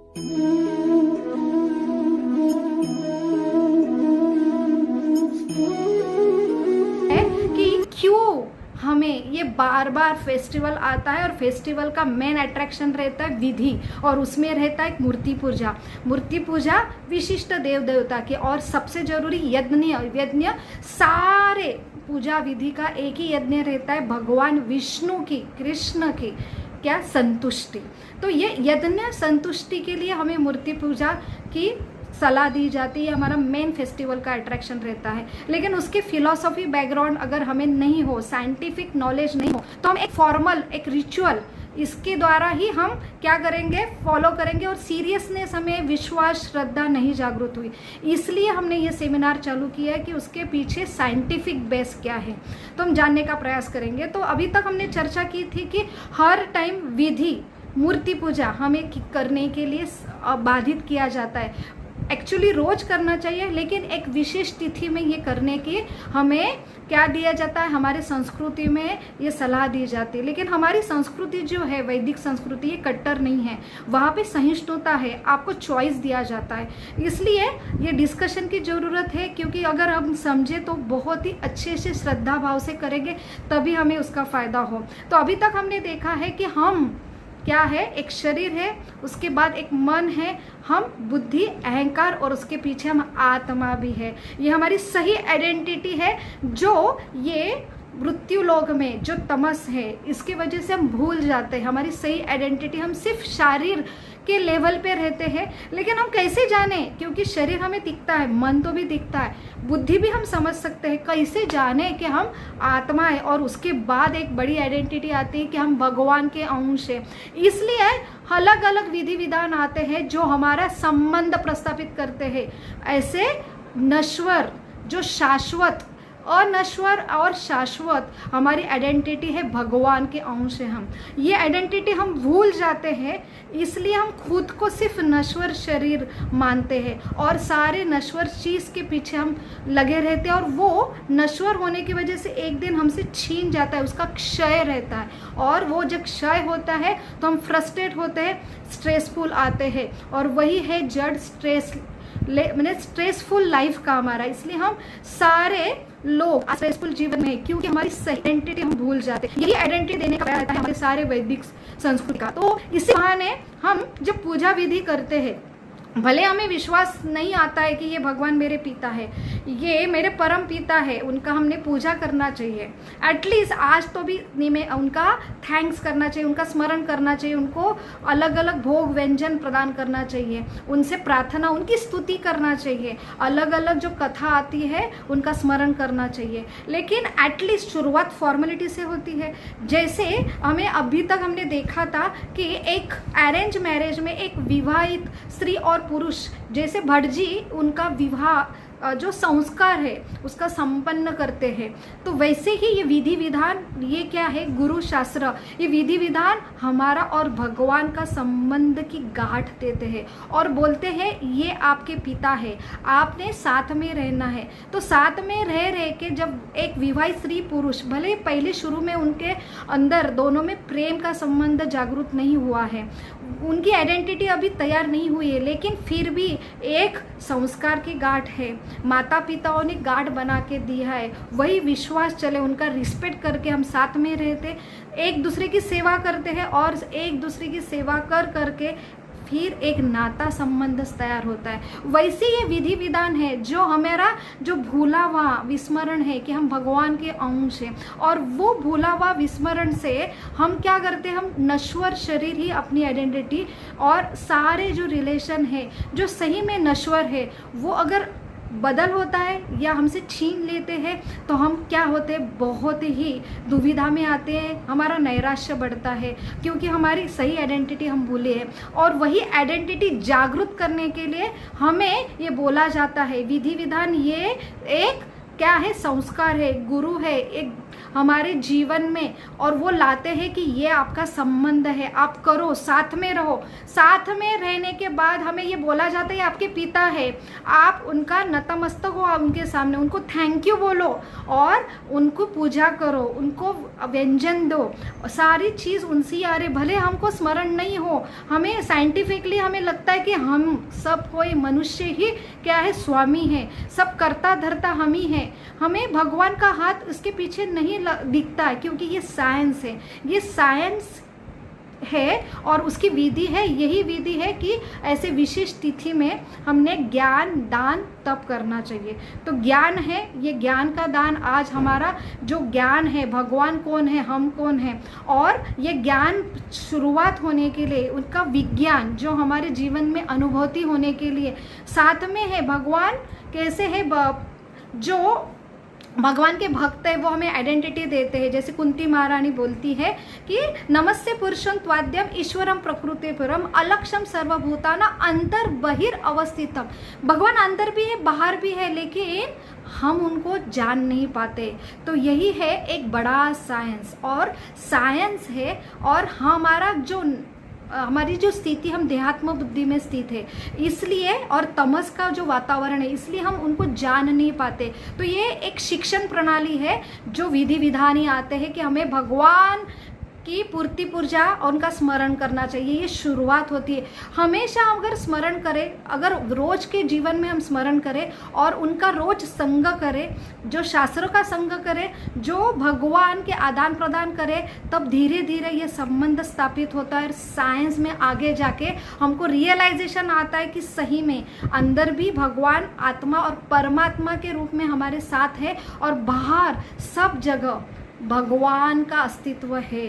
कि क्यों हमें ये बार बार फेस्टिवल आता है और फेस्टिवल का मेन अट्रैक्शन रहता है विधि, और उसमें रहता है मूर्ति पूजा। मूर्ति पूजा विशिष्ट देव देवता के, और सबसे जरूरी यज्ञ सारे पूजा विधि का एक ही यज्ञ रहता है, भगवान विष्णु की, कृष्ण की क्या संतुष्टि। तो ये यज्ञ संतुष्टि के लिए हमें मूर्ति पूजा की सलाह दी जाती है, हमारा मेन फेस्टिवल का अट्रैक्शन रहता है। लेकिन उसके फिलॉसफी बैकग्राउंड अगर हमें नहीं हो, साइंटिफिक नॉलेज नहीं हो, तो हम एक फॉर्मल, एक रिचुअल, इसके द्वारा ही हम क्या करेंगे, फॉलो करेंगे, और सीरियसनेस हमें, विश्वास, श्रद्धा नहीं जागृत हुई। इसलिए हमने ये सेमिनार चालू किया है कि उसके पीछे साइंटिफिक बेस क्या है, तो हम जानने का प्रयास करेंगे। तो अभी तक हमने चर्चा की थी कि हर टाइम विधि, मूर्ति पूजा हमें करने के लिए बाधित किया जाता है। एक्चुअली रोज करना चाहिए, लेकिन एक विशेष तिथि में ये करने की हमें क्या दिया जाता है, हमारे संस्कृति में ये सलाह दी जाती है। लेकिन हमारी संस्कृति जो है, वैदिक संस्कृति, ये कट्टर नहीं है, वहाँ पे सहिष्णुता है, आपको चॉइस दिया जाता है। इसलिए ये डिस्कशन की ज़रूरत है, क्योंकि अगर हम समझे तो बहुत ही अच्छे से श्रद्धा भाव से करेंगे, तभी हमें उसका फ़ायदा हो। तो अभी तक हमने देखा है कि हम क्या है, एक शरीर है, उसके बाद एक मन है, हम बुद्धि, अहंकार, और उसके पीछे हम आत्मा भी है। ये हमारी सही आइडेंटिटी है, जो ये मृत्यु लोक में जो तमस है, इसकी वजह से हम भूल जाते हैं हमारी सही आइडेंटिटी। हम सिर्फ शरीर के लेवल पे रहते हैं, लेकिन हम कैसे जाने, क्योंकि शरीर हमें दिखता है, मन तो भी दिखता है, बुद्धि भी हम समझ सकते हैं, कैसे जाने कि हम आत्मा है। और उसके बाद एक बड़ी आइडेंटिटी आती है कि हम भगवान के अंश है। इसलिए अलग अलग विधि विधान आते हैं जो हमारा संबंध प्रस्थापित करते हैं। ऐसे नश्वर, जो शाश्वत, अनश्वर और शाश्वत हमारी आइडेंटिटी है, भगवान के अंश है हम। ये आइडेंटिटी हम भूल जाते हैं, इसलिए हम खुद को सिर्फ नश्वर शरीर मानते हैं और सारे नश्वर चीज़ के पीछे हम लगे रहते हैं, और वो नश्वर होने की वजह से एक दिन हमसे छीन जाता है, उसका क्षय रहता है। और वो जब क्षय होता है तो हम फ्रस्ट्रेट होते हैं, स्ट्रेसफुल आते हैं, और वही है जड़ स्ट्रेस, मैंने स्ट्रेसफुल लाइफ का हमारा। इसलिए हम सारे लोग स्ट्रेसफुल जीवन में, क्योंकि हमारी सही आइडेंटिटी हम भूल जाते हैं। यही आइडेंटिटी देने का प्रयास रहता है हमारे सारे वैदिक संस्कृति का। तो इसी बहाने हम जब पूजा विधि करते हैं, भले हमें विश्वास नहीं आता है कि ये भगवान मेरे पिता है, ये मेरे परम पिता है, उनका हमने पूजा करना चाहिए। एटलीस्ट आज तो भी में उनका थैंक्स करना चाहिए, उनका स्मरण करना चाहिए, उनको अलग अलग भोग व्यंजन प्रदान करना चाहिए, उनसे प्रार्थना, उनकी स्तुति करना चाहिए, अलग अलग जो कथा आती है उनका स्मरण करना चाहिए। लेकिन एटलीस्ट शुरुआत फॉर्मेलिटी से होती है। जैसे हमें अभी तक हमने देखा था कि एक अरेंज मैरिज में एक विवाहित स्त्री और पुरुष, जैसे भट्ट जी उनका विवाह जो संस्कार है उसका संपन्न करते हैं, तो वैसे ही ये विधि विधान, ये क्या है, गुरु शास्त्र, ये विधि विधान हमारा और भगवान का संबंध की गांठ देते हैं और बोलते हैं ये आपके पिता है, आपने साथ में रहना है। तो साथ में रह के जब एक विवाहित स्त्री पुरुष, भले पहले शुरू में उनके अंदर दोनों में प्रेम का संबंध जागृत नहीं हुआ है, उनकी आइडेंटिटी अभी तैयार नहीं हुई है, लेकिन फिर भी एक संस्कार की गांठ है, माता पिताओं ने गार्ड बना के दिया है, वही विश्वास चले, उनका रिस्पेक्ट करके हम साथ में रहते, एक दूसरे की सेवा करते हैं, और एक दूसरे की सेवा कर करके फिर एक नाता संबंध तैयार होता है। वैसे ये विधि विधान है जो हमारा जो भूला हुआ विस्मरण है कि हम भगवान के अंश हैं, और वो भूला हुआ विस्मरण से हम क्या करते हैं, हम नश्वर शरीर ही अपनी आइडेंटिटी, और सारे जो रिलेशन है जो सही में नश्वर है, वो अगर बदल होता है या हमसे छीन लेते हैं तो हम क्या होते हैं, बहुत ही दुविधा में आते हैं, हमारा नैराश्य बढ़ता है, क्योंकि हमारी सही आइडेंटिटी हम भूले हैं। और वही आइडेंटिटी जागृत करने के लिए हमें ये बोला जाता है विधि विधान, ये एक क्या है, संस्कार है, गुरु है, एक हमारे जीवन में, और वो लाते हैं कि ये आपका संबंध है, आप करो, साथ में रहो। साथ में रहने के बाद हमें ये बोला जाता है आपके पिता है, आप उनका नतमस्तक हो उनके सामने, उनको थैंक यू बोलो और उनको पूजा करो, उनको व्यंजन दो, सारी चीज़ उनसे आ रहे। भले हमको स्मरण नहीं हो, हमें साइंटिफिकली हमें लगता है कि हम सब कोई मनुष्य ही क्या है, स्वामी है, सब करता धरता हम ही हैं, हमें भगवान का हाथ इसके पीछे नहीं दिखता है, क्योंकि ये साइंस है, ये साइंस है और उसकी विधि है। यही विधि है कि ऐसे विशेष तिथि में हमने ज्ञान दान तब करना चाहिए। तो ज्ञान है, ये ज्ञान का दान आज हमारा जो ज्ञान है, भगवान कौन है, हम कौन है, और ये ज्ञान शुरुआत होने के लिए उनका विज्ञान जो हमारे जीवन में अनुभूति होने के लिए साथ में है। भगवान कैसे है, जो भगवान के भक्त है वो हमें आइडेंटिटी देते हैं। जैसे कुंती महारानी बोलती है कि नमस्ते पुरुषं त्वाद्यम ईश्वरम प्रकृति पुरम अलक्षम सर्वभूताना अंतर बहिर अवस्थितम। भगवान अंदर भी है, बाहर भी है, लेकिन हम उनको जान नहीं पाते। तो यही है एक बड़ा साइंस, और साइंस है, और हमारा जो हमारी जो स्थिति, हम देहात्म बुद्धि में स्थित है इसलिए, और तमस का जो वातावरण है इसलिए हम उनको जान नहीं पाते। तो ये एक शिक्षण प्रणाली है जो विधि विधानी आते हैं कि हमें भगवान की पूर्ति पूजा और उनका स्मरण करना चाहिए। ये शुरुआत होती है। हमेशा अगर स्मरण करें, अगर रोज के जीवन में हम स्मरण करें और उनका रोज संग करें, जो शास्त्रों का संग करें, जो भगवान के आदान प्रदान करें, तब धीरे धीरे ये संबंध स्थापित होता है। साइंस में आगे जाके हमको रियलाइजेशन आता है कि सही में अंदर भी भगवान आत्मा और परमात्मा के रूप में हमारे साथ है, और बाहर सब जगह भगवान का अस्तित्व है।